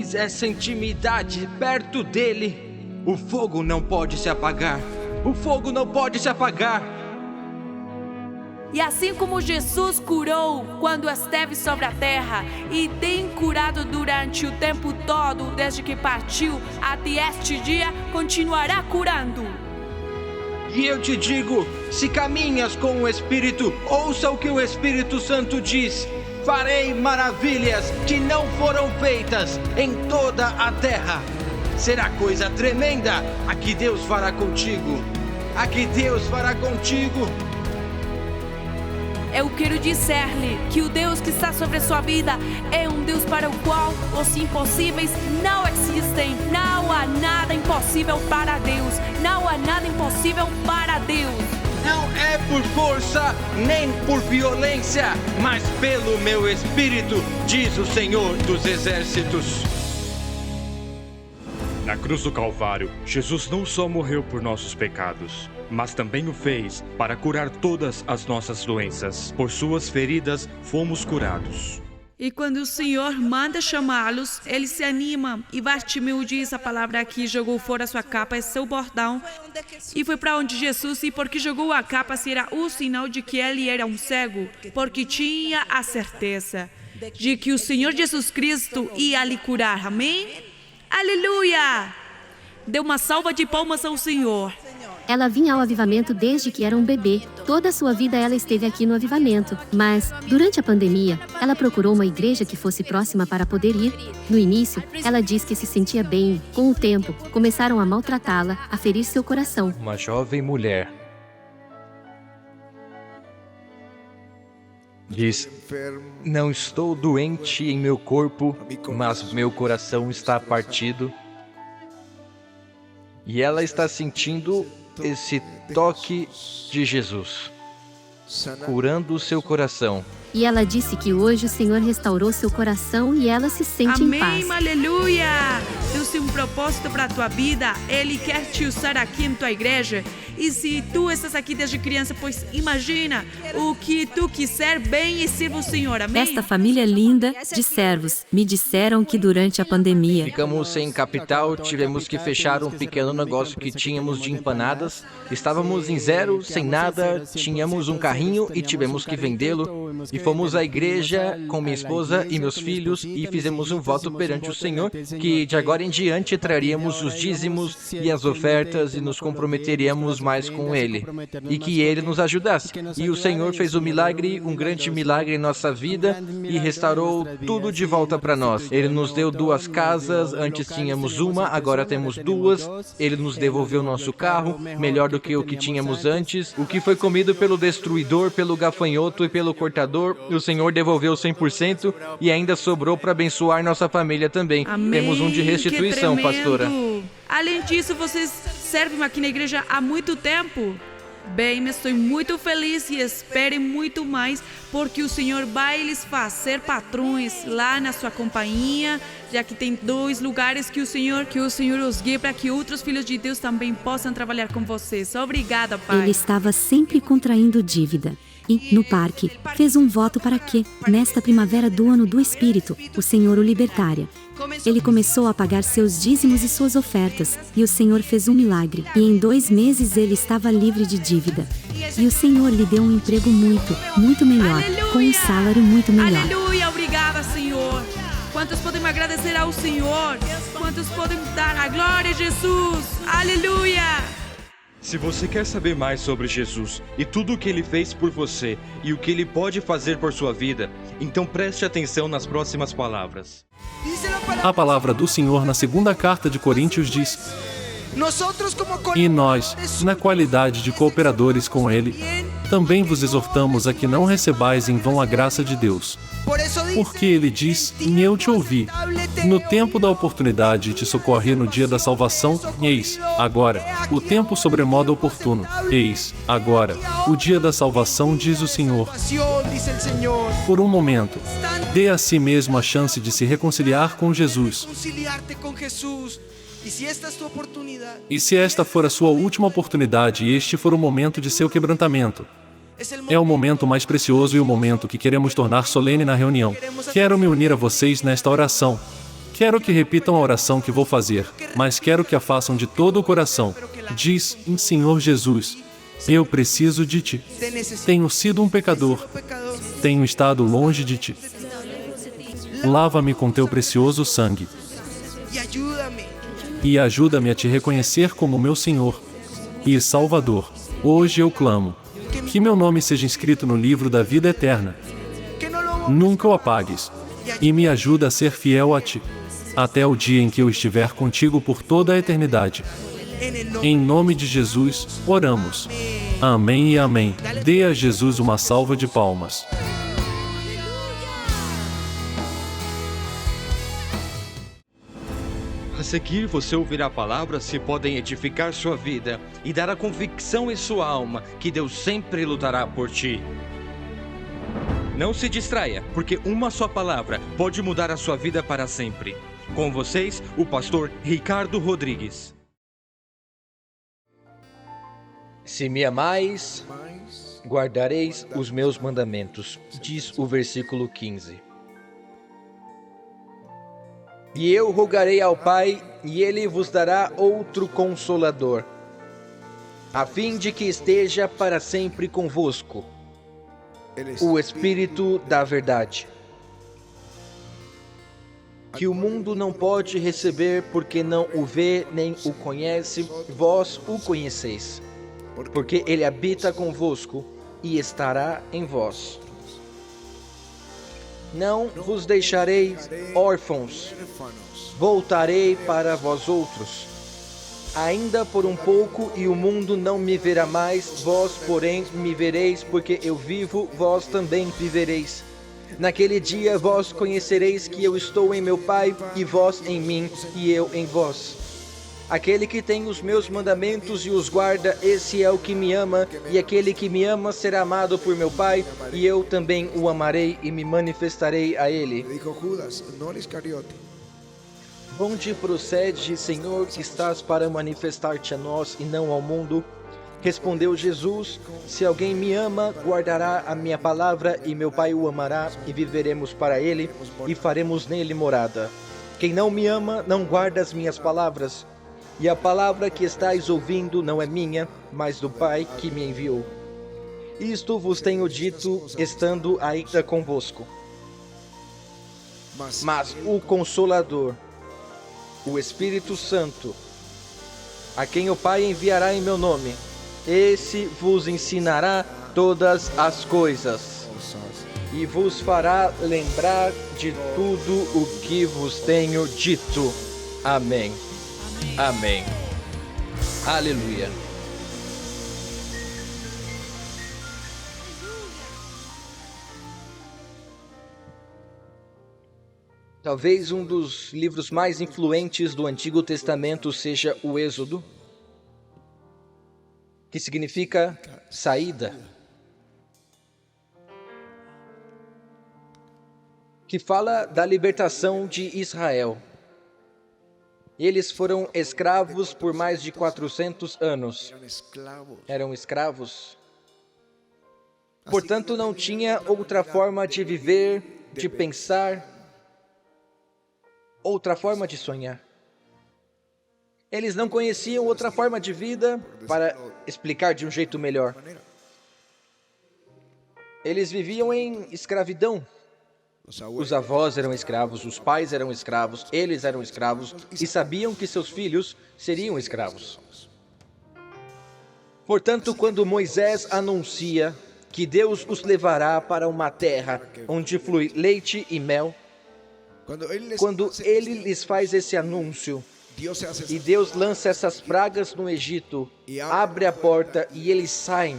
fiz essa intimidade perto dele, o fogo não pode se apagar. O fogo não pode se apagar. E assim como Jesus curou quando esteve sobre a terra e tem curado durante o tempo todo, desde que partiu até este dia, continuará curando. E eu te digo, se caminhas com o Espírito, ouça o que o Espírito Santo diz. Farei maravilhas que não foram feitas em toda a terra. Será coisa tremenda a que Deus fará contigo. A que Deus fará contigo. Eu quero dizer-lhe que o Deus que está sobre a sua vida é um Deus para o qual os impossíveis não existem. Não há nada impossível para Deus. Não há nada impossível para Deus. Não é por força, nem por violência, mas pelo meu Espírito, diz o Senhor dos Exércitos. Na cruz do Calvário, Jesus não só morreu por nossos pecados, mas também o fez para curar todas as nossas doenças. Por suas feridas, fomos curados. E quando o Senhor manda chamá-los, eles se animam. E Bartimeu diz a palavra aqui, jogou fora sua capa e seu bordão. E foi para onde Jesus, e porque jogou a capa, será o sinal de que ele era um cego. Porque tinha a certeza de que o Senhor Jesus Cristo ia lhe curar. Amém? Aleluia! Dê uma salva de palmas ao Senhor. Ela vinha ao avivamento desde que era um bebê. Toda a sua vida ela esteve aqui no avivamento. Mas, durante a pandemia, ela procurou uma igreja que fosse próxima para poder ir. No início, ela diz que se sentia bem. Com o tempo, começaram a maltratá-la, a ferir seu coração. Uma jovem mulher diz: não estou doente em meu corpo, mas meu coração está partido. E ela está sentindo esse toque de Jesus, curando o seu coração. E ela disse que hoje o Senhor restaurou seu coração e ela se sente em paz. Amém, aleluia! Deus tem um propósito para a tua vida. Ele quer te usar aqui em tua igreja. E se tu estás aqui desde criança, pois imagina o que tu quiser bem e sirva o Senhor, amém? Esta família linda de servos me disseram que durante a pandemia Ficamos sem capital, tivemos que fechar um pequeno negócio que tínhamos de empanadas. Estávamos em zero, sem nada, tínhamos um carrinho e tivemos que vendê-lo. E fomos à igreja com minha esposa e meus filhos e fizemos um voto perante o Senhor que de agora em diante traríamos os dízimos e as ofertas e nos comprometeríamos mais com Ele e que Ele nos ajudasse. E o Senhor fez um milagre, um grande milagre em nossa vida e restaurou tudo de volta para nós. Ele nos deu 2 casas, antes tínhamos uma, agora temos 2. Ele nos devolveu nosso carro, melhor do que o que tínhamos antes. O que foi comido pelo destruidor, pelo gafanhoto e pelo cortador, o Senhor devolveu 100% e ainda sobrou para abençoar nossa família também. Amém. Temos um de restituição, Que pastora. tremendo. Além disso, vocês servem aqui na igreja há muito tempo? Bem, estou muito feliz e esperem muito mais, porque o Senhor vai lhes fazer patrões lá na sua companhia, já que tem 2 lugares que o Senhor os guie para que outros filhos de Deus também possam trabalhar com vocês. Obrigada, Pai. ele estava sempre contraindo dívida. E, no parque, fez um voto para que, nesta primavera do ano do Espírito, o Senhor o libertaria. Ele começou a pagar seus dízimos e suas ofertas, e o Senhor fez um milagre. E em 2 meses ele estava livre de dívida. E o Senhor lhe deu um emprego muito melhor, com um salário muito melhor. Aleluia, obrigada, Senhor. Quantos podem agradecer ao Senhor? Quantos podem dar a glória a Jesus? Aleluia! Se você quer saber mais sobre Jesus e tudo o que Ele fez por você e o que Ele pode fazer por sua vida, então preste atenção nas próximas palavras. A palavra do Senhor na 2ª carta de Coríntios diz: e nós, na qualidade de cooperadores com Ele, também vos exortamos a que não recebais em vão a graça de Deus. Porque Ele diz: e eu te ouvi, no tempo da oportunidade te socorri no dia da salvação, eis, agora, o tempo sobremodo oportuno, eis, agora, o dia da salvação, diz o Senhor. Por um momento, dê a si mesmo a chance de se reconciliar com Jesus. E se esta for a sua última oportunidade e este for o momento de seu quebrantamento, é o momento mais precioso e o momento que queremos tornar solene na reunião. Quero me unir a vocês nesta oração. Quero que repitam a oração que vou fazer, mas quero que a façam de todo o coração. Diz, Senhor Jesus, eu preciso de Ti. Tenho sido um pecador. Tenho estado longe de Ti. Lava-me com Teu precioso sangue. E ajuda-me a Te reconhecer como meu Senhor e Salvador. Hoje eu clamo que meu nome seja inscrito no livro da vida eterna. Nunca o apagues. E me ajuda a ser fiel a Ti, até o dia em que eu estiver contigo por toda a eternidade. Em nome de Jesus, oramos. Amém e amém. Dê a Jesus uma salva de palmas. A seguir, você ouvirá palavras que podem edificar sua vida e dar a convicção em sua alma que Deus sempre lutará por ti. Não se distraia, porque uma só palavra pode mudar a sua vida para sempre. Com vocês, o pastor Ricardo Rodrigues. Se me amais, guardareis os meus mandamentos, diz o versículo 15. E eu rogarei ao Pai, e Ele vos dará outro Consolador, a fim de que esteja para sempre convosco, o Espírito da Verdade, que o mundo não pode receber porque não o vê nem o conhece, vós o conheceis, porque Ele habita convosco e estará em vós. Não vos deixarei órfãos, voltarei para vós outros. Ainda por um pouco e o mundo não me verá mais, vós, porém, me vereis, porque eu vivo, vós também vivereis. Naquele dia vós conhecereis que eu estou em meu Pai, e vós em mim, e eu em vós. Aquele que tem os meus mandamentos e os guarda, esse é o que me ama, e aquele que me ama será amado por meu Pai, e eu também o amarei e me manifestarei a ele. Onde procede, Senhor, que estás para manifestar-te a nós e não ao mundo? Respondeu Jesus, se alguém me ama, guardará a minha palavra, e meu Pai o amará, e viveremos para ele, e faremos nele morada. Quem não me ama, não guarda as minhas palavras, e a palavra que estáis ouvindo não é minha, mas do Pai que me enviou. Isto vos tenho dito, estando ainda convosco. Mas o Consolador, o Espírito Santo, a quem o Pai enviará em meu nome, esse vos ensinará todas as coisas e vos fará lembrar de tudo o que vos tenho dito. Amém. Amém. Aleluia. Talvez um dos livros mais influentes do Antigo Testamento seja o Êxodo, que significa saída, que fala da libertação de Israel. Eles foram escravos por mais de 400 anos. Eram escravos. Portanto, não tinha outra forma de viver, de pensar, outra forma de sonhar. Eles não conheciam outra forma de vida, para explicar de um jeito melhor. Eles viviam em escravidão. Os avós eram escravos, os pais eram escravos, eles eram escravos e sabiam que seus filhos seriam escravos. Portanto, quando Moisés anuncia que Deus os levará para uma terra onde flui leite e mel, quando ele lhes faz esse anúncio, e Deus lança essas pragas no Egito, abre a porta e eles saem.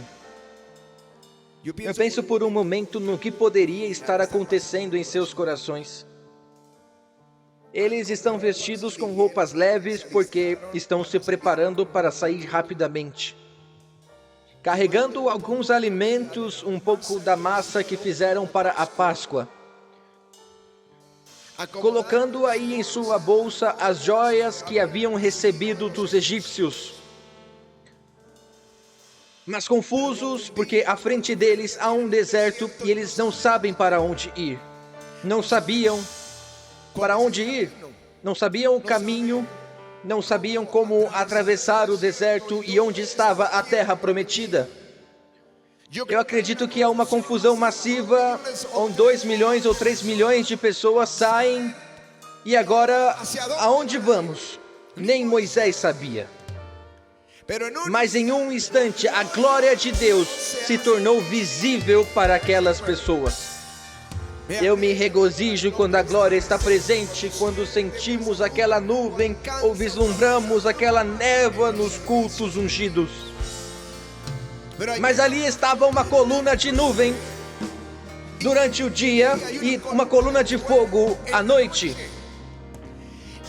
Eu penso por um momento no que poderia estar acontecendo em seus corações. Eles estão vestidos com roupas leves porque estão se preparando para sair rapidamente, carregando alguns alimentos, um pouco da massa que fizeram para a Páscoa, colocando aí em sua bolsa as joias que haviam recebido dos egípcios. Mas confusos, porque à frente deles há um deserto e eles não sabem para onde ir. Não sabiam para onde ir. não sabiam o caminho, não sabiam como atravessar o deserto e onde estava a terra prometida. Eu acredito que há uma confusão massiva, onde 2 milhões ou 3 milhões de pessoas saem, e agora, aonde vamos? Nem Moisés sabia. Mas em um instante, a glória de Deus se tornou visível para aquelas pessoas. Eu me regozijo quando a glória está presente, quando sentimos aquela nuvem ou vislumbramos aquela névoa nos cultos ungidos. Mas ali estava uma coluna de nuvem durante o dia e uma coluna de fogo à noite.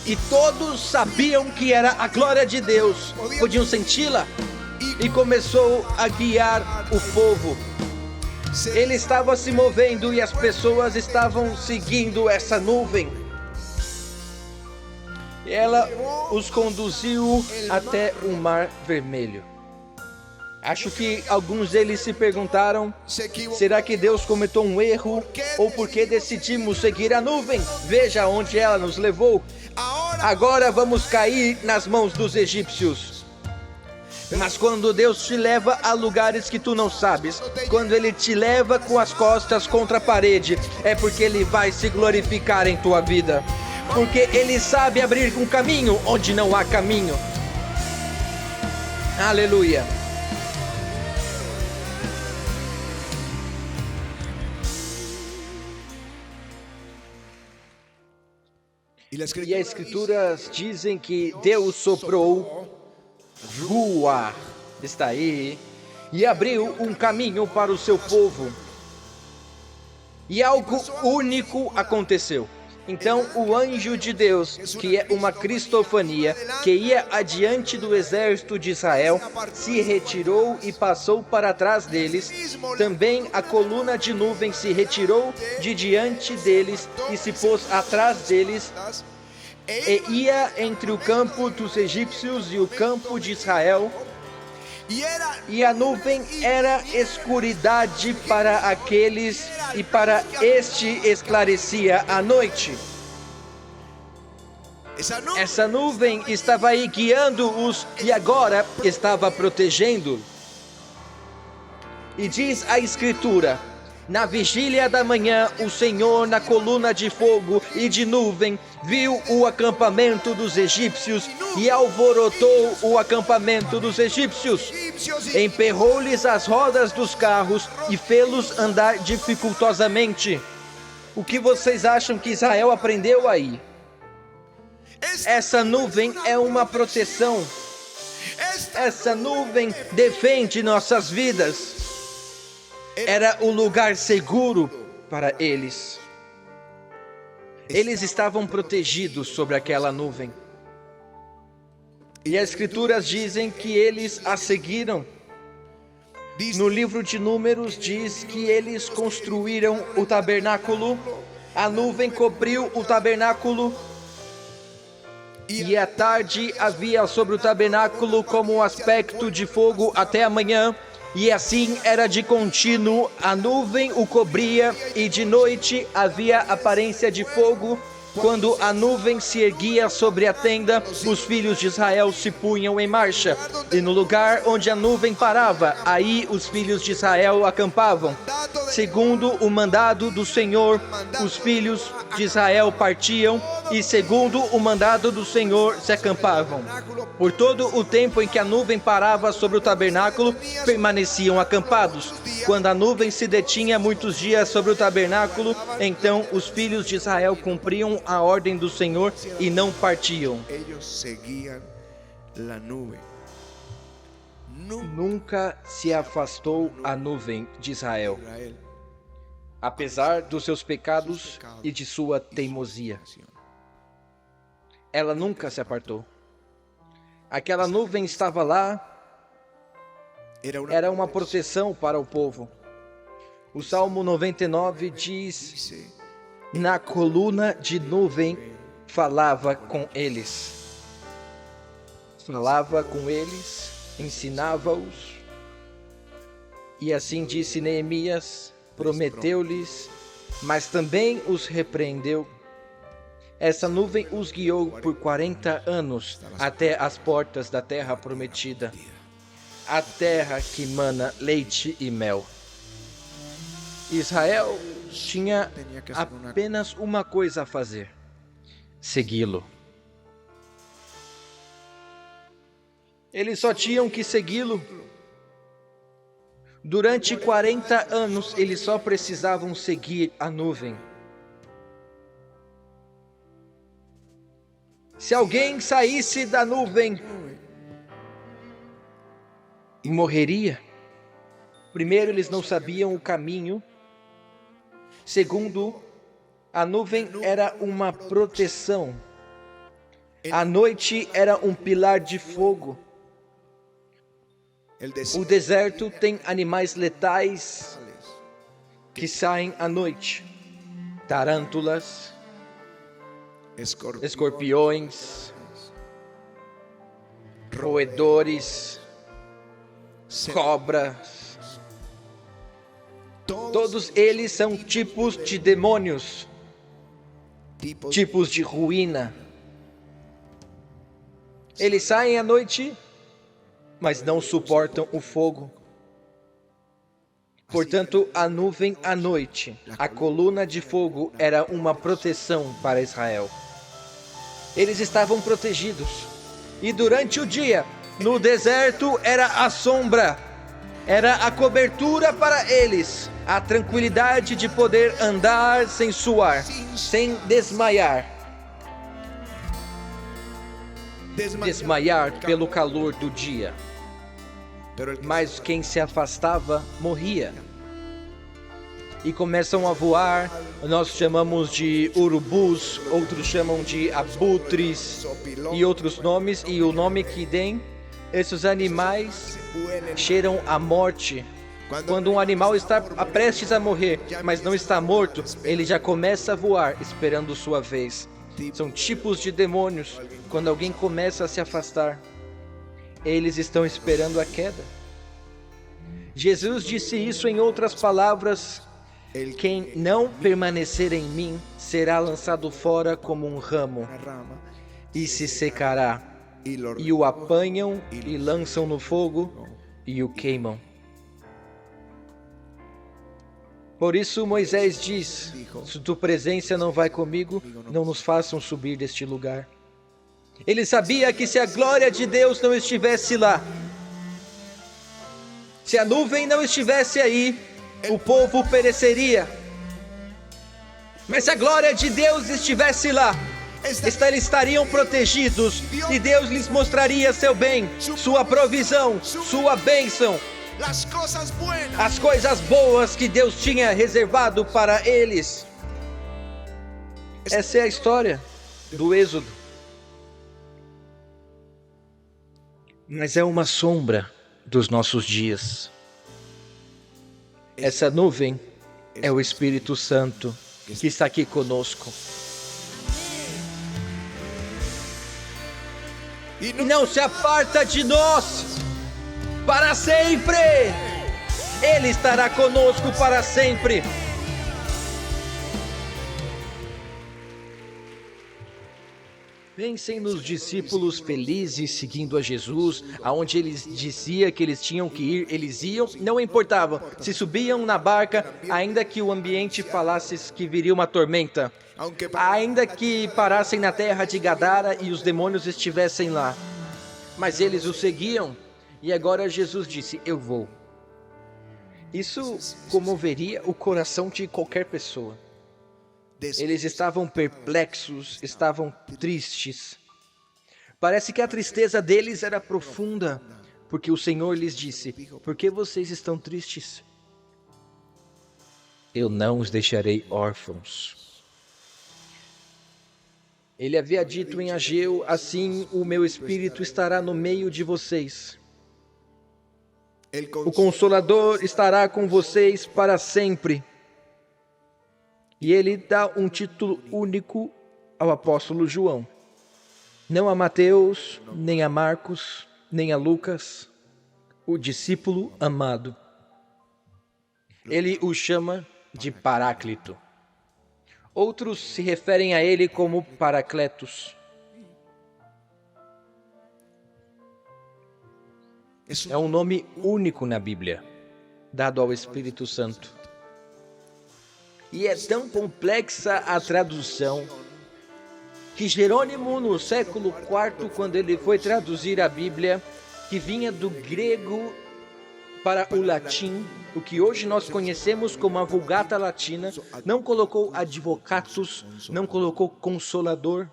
E todos sabiam que era a glória de Deus, podiam senti-la, e começou a guiar o povo. Ele estava se movendo e as pessoas estavam seguindo essa nuvem. Ela os conduziu até o Mar Vermelho. Acho que alguns deles se perguntaram, será que Deus cometeu um erro? Ou por que decidimos seguir a nuvem? Veja onde ela nos levou. Agora vamos cair nas mãos dos egípcios. Mas quando Deus te leva a lugares que tu não sabes, quando Ele te leva com as costas contra a parede, é porque Ele vai se glorificar em tua vida. Porque Ele sabe abrir um caminho onde não há caminho. Aleluia. E as escrituras dizem que Deus soprou, Ruach está aí, e abriu um caminho para o seu povo. E algo único aconteceu. Então o anjo de Deus, que é uma cristofania, que ia adiante do exército de Israel, se retirou e passou para trás deles. Também a coluna de nuvem se retirou de diante deles e se pôs atrás deles, e ia entre o campo dos egípcios e o campo de Israel. E a nuvem era escuridade para aqueles, e para este esclarecia a noite. Essa nuvem estava aí guiando-os e agora estava protegendo. E diz a Escritura, na vigília da manhã, o Senhor, na coluna de fogo e de nuvem, viu o acampamento dos egípcios e alvorotou o acampamento dos egípcios. Emperrou-lhes as rodas dos carros e fê-los andar dificultosamente. O que vocês acham que Israel aprendeu aí? Essa nuvem é uma proteção. Essa nuvem defende nossas vidas. Era um lugar seguro para eles. Eles estavam protegidos sobre aquela nuvem. E as escrituras dizem que eles a seguiram. No livro de Números diz que eles construíram o tabernáculo. A nuvem cobriu o tabernáculo. E à tarde havia sobre o tabernáculo como um aspecto de fogo até a manhã. E assim era de contínuo, a nuvem o cobria, e de noite havia aparência de fogo. Quando a nuvem se erguia sobre a tenda, os filhos de Israel se punham em marcha. E no lugar onde a nuvem parava, aí os filhos de Israel acampavam. Segundo o mandado do Senhor, os filhos de Israel partiam, e segundo o mandado do Senhor se acampavam. Por todo o tempo em que a nuvem parava sobre o tabernáculo, permaneciam acampados. Quando a nuvem se detinha muitos dias sobre o tabernáculo, então os filhos de Israel cumpriam a ordem do Senhor e não partiam. Nunca se afastou a nuvem de Israel, apesar dos seus pecados e de sua teimosia. Ela nunca se apartou. Aquela nuvem estava lá, era uma proteção para o povo. O Salmo 99 diz, na coluna de nuvem falava com eles. Falava com eles, ensinava-os. E assim disse Neemias, prometeu-lhes, mas também os repreendeu. Essa nuvem os guiou por 40 anos até as portas da terra prometida, a terra que mana leite e mel. Israel tinha apenas uma coisa a fazer: segui-lo. Eles só tinham que segui-lo. Durante 40 anos, eles só precisavam seguir a nuvem. Se alguém saísse da nuvem, morreria. Primeiro, eles não sabiam o caminho. Segundo, a nuvem era uma proteção. A noite era um pilar de fogo. O deserto tem animais letais que saem à noite. Tarântulas, escorpiões, roedores, cobras. Todos eles são tipos de demônios, tipos de ruína. Eles saem à noite, mas não suportam o fogo. Portanto, a nuvem à noite, a coluna de fogo, era uma proteção para Israel. Eles estavam protegidos. E durante o dia, no deserto, era a sombra, era a cobertura para eles, a tranquilidade de poder andar sem suar, sem desmaiar. Desmaiar pelo calor do dia. Mas quem se afastava morria. E começam a voar, nós chamamos de urubus, outros chamam de abutres e outros nomes, e o nome que deem, esses animais cheiram a morte. Quando um animal está prestes a morrer, mas não está morto, ele já começa a voar, esperando sua vez. São tipos de demônios. Quando alguém começa a se afastar, eles estão esperando a queda. Jesus disse isso em outras palavras: quem não permanecer em mim será lançado fora como um ramo e se secará. E o apanham e lançam no fogo e o queimam. Por isso Moisés diz: se tua presença não vai comigo, não nos façam subir deste lugar. Ele sabia que se a glória de Deus não estivesse lá, se a nuvem não estivesse aí, o povo pereceria. Mas se a glória de Deus estivesse lá, eles estariam protegidos e Deus lhes mostraria seu bem, sua provisão, sua bênção, as coisas boas que Deus tinha reservado para eles. Essa é a história do Êxodo. Mas é uma sombra dos nossos dias. Essa nuvem é o Espírito Santo que está aqui conosco. E não se aparta de nós para sempre. Ele estará conosco para sempre. Pensem nos discípulos felizes seguindo a Jesus, aonde eles diziam que eles tinham que ir, eles iam, não importava se subiam na barca, ainda que o ambiente falasse que viria uma tormenta, ainda que parassem na terra de Gadara e os demônios estivessem lá, mas eles o seguiam. E agora Jesus disse: eu vou. Isso comoveria o coração de qualquer pessoa. Eles estavam perplexos, estavam tristes. Parece que a tristeza deles era profunda, porque o Senhor lhes disse: por que vocês estão tristes? Eu não os deixarei órfãos. Ele havia dito em Ageu: assim o meu Espírito estará no meio de vocês. O Consolador estará com vocês para sempre. E ele dá um título único ao apóstolo João. Não a Mateus, nem a Marcos, nem a Lucas, o discípulo amado. Ele o chama de Paráclito, Outros se referem a ele como Paracletos. É um nome único na Bíblia, dado ao Espírito Santo. E é tão complexa a tradução que Jerônimo, no século IV, quando ele foi traduzir a Bíblia, que vinha do grego para o latim, o que hoje nós conhecemos como a Vulgata Latina, não colocou advocatus, não colocou consolador.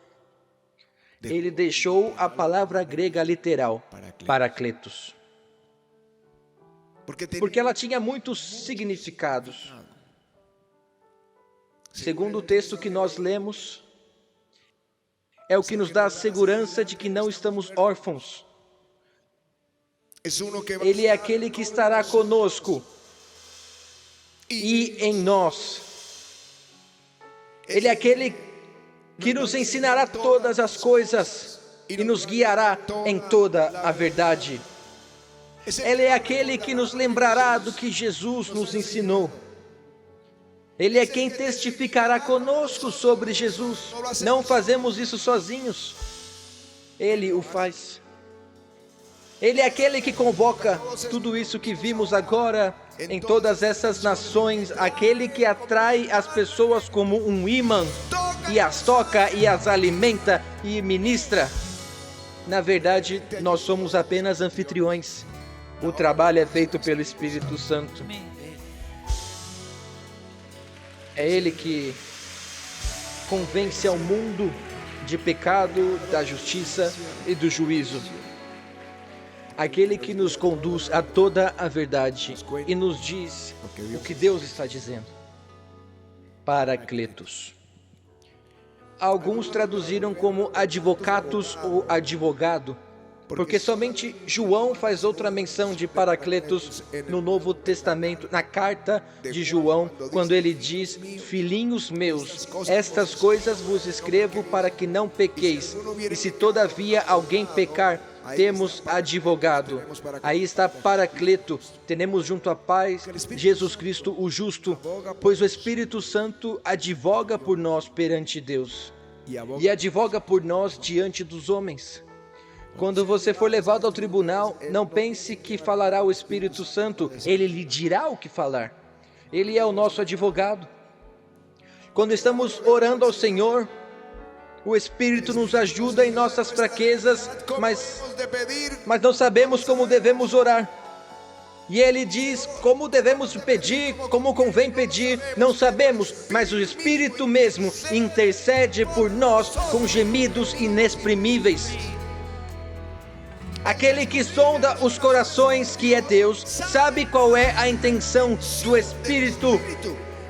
Ele deixou a palavra grega literal, Paracletos. Porque ela tinha muitos significados. Segundo o texto que nós lemos, é o que nos dá a segurança de que não estamos órfãos. Ele é aquele que estará conosco e em nós. Ele é aquele que nos ensinará todas as coisas e nos guiará em toda a verdade. Ele é aquele que nos lembrará do que Jesus nos ensinou. Ele é quem testificará conosco sobre Jesus. Não fazemos isso sozinhos. Ele o faz. Ele é aquele que convoca tudo isso que vimos agora em todas essas nações. Aquele que atrai as pessoas como um ímã e as toca e as alimenta e ministra. Na verdade, nós somos apenas anfitriões. O trabalho é feito pelo Espírito Santo. É Ele que convence ao mundo de pecado, da justiça e do juízo. Aquele que nos conduz a toda a verdade e nos diz o que Deus está dizendo. Paracletos. Alguns traduziram como advocatus ou advogado, porque somente João faz outra menção de Paracletos no Novo Testamento, na carta de João, quando ele diz: filhinhos meus, estas coisas vos escrevo para que não pequeis, e se todavia alguém pecar, temos advogado. Aí está Paracleto, temos junto a Pai Jesus Cristo o justo, pois o Espírito Santo advoga por nós perante Deus, e advoga por nós diante dos homens. Quando você for levado ao tribunal, não pense que falará o Espírito Santo, ele lhe dirá o que falar. Ele é o nosso advogado. Quando estamos orando ao Senhor, o Espírito nos ajuda em nossas fraquezas, mas não sabemos como devemos orar. E Ele diz como devemos pedir, como convém pedir, não sabemos, mas o Espírito mesmo intercede por nós com gemidos inexprimíveis. Aquele que sonda os corações, que é Deus, sabe qual é a intenção do Espírito,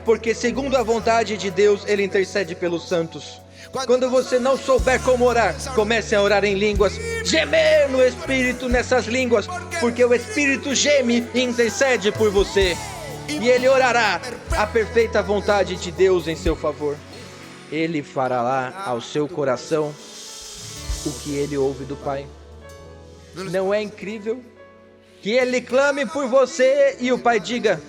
porque segundo a vontade de Deus, Ele intercede pelos santos. Quando você não souber como orar, comece a orar em línguas, gemer no Espírito nessas línguas, porque o Espírito geme e intercede por você, e Ele orará a perfeita vontade de Deus em seu favor. Ele fará lá ao seu coração o que Ele ouve do Pai. Não é incrível? Que Ele clame por você e o Pai diga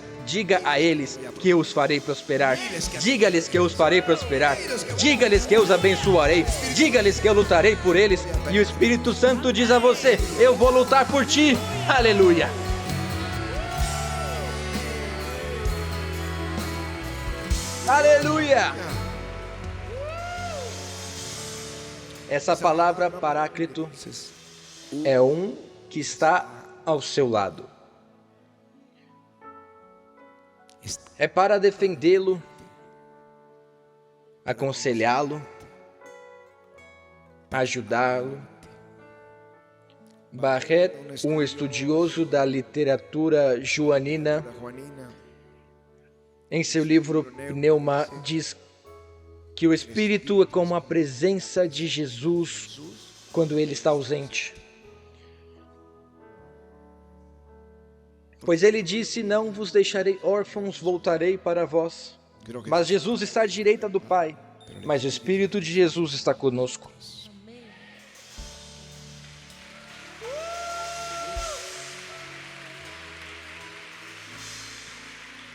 a eles que eu os farei prosperar. Diga-lhes que eu os farei prosperar. Diga-lhes que eu os abençoarei. Diga-lhes que eu lutarei por eles. E o Espírito Santo diz a você: eu vou lutar por ti. Aleluia! Aleluia! Essa palavra Paráclito é um que está ao seu lado. É para defendê-lo, aconselhá-lo, ajudá-lo. Barret, um estudioso da literatura joanina, em seu livro Pneuma, diz que o Espírito é como a presença de Jesus quando ele está ausente. Pois ele disse: não vos deixarei órfãos, voltarei para vós. Mas Jesus está à direita do Pai, mas o Espírito de Jesus está conosco.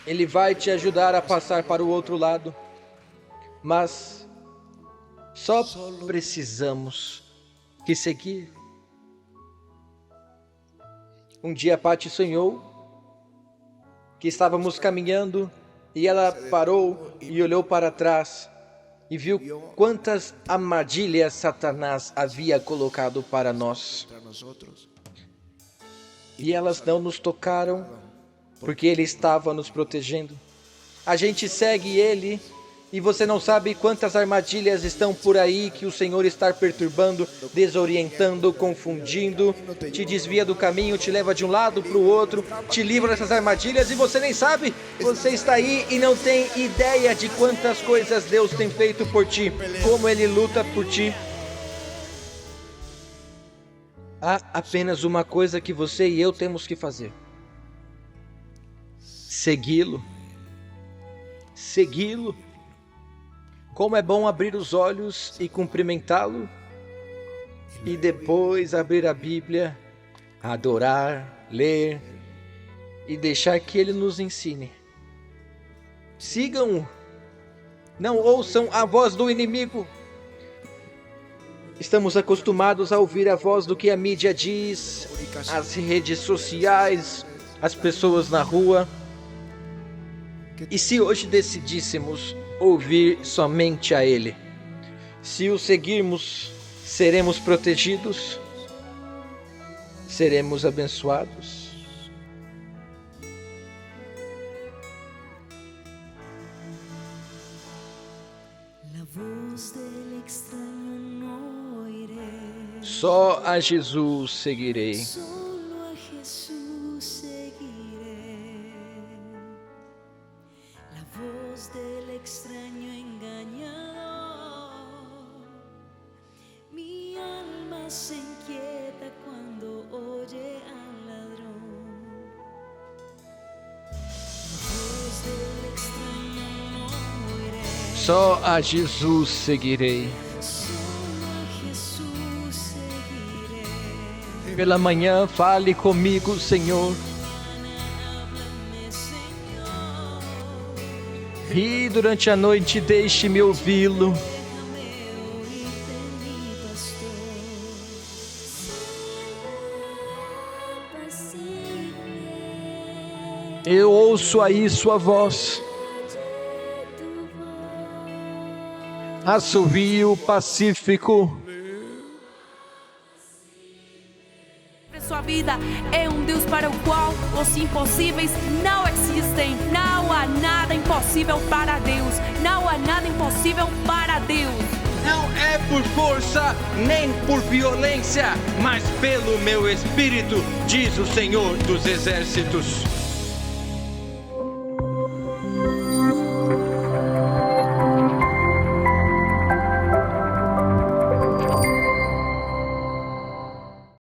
Ele vai te ajudar a passar para o outro lado. mas só precisamos que seguir. Um dia Patty sonhou que estávamos caminhando e ela parou e olhou para trás e viu quantas armadilhas Satanás havia colocado para nós. E elas não nos tocaram porque ele estava nos protegendo. A gente segue ele e você não sabe quantas armadilhas estão por aí que o Senhor está perturbando, desorientando, confundindo, te desvia do caminho, te leva de um lado para o outro, te livra dessas armadilhas e você nem sabe. Você está aí e não tem ideia de quantas coisas Deus tem feito por ti, como Ele luta por ti. Há apenas uma coisa que você e eu temos que fazer: segui-lo. Segui-lo. Como é bom abrir os olhos e cumprimentá-lo, e depois abrir a Bíblia, adorar, ler e deixar que ele nos ensine. Sigam-o. Não ouçam a voz do inimigo. Estamos acostumados a ouvir a voz do que a mídia diz, as redes sociais, as pessoas na rua. E se hoje decidíssemos ouvir somente a Ele? Se o seguirmos, seremos protegidos, seremos abençoados. Só a Jesus seguirei. Só a Jesus seguirei. Pela manhã fale comigo, Senhor. E durante a noite deixe-me ouvi-lo. Eu ouço aí sua voz. Assovio pacífico. Sua vida é um Deus para o qual os impossíveis não existem. Não há nada impossível para Deus. Não há nada impossível para Deus. Não é por força nem por violência, mas pelo meu espírito, diz o Senhor dos Exércitos.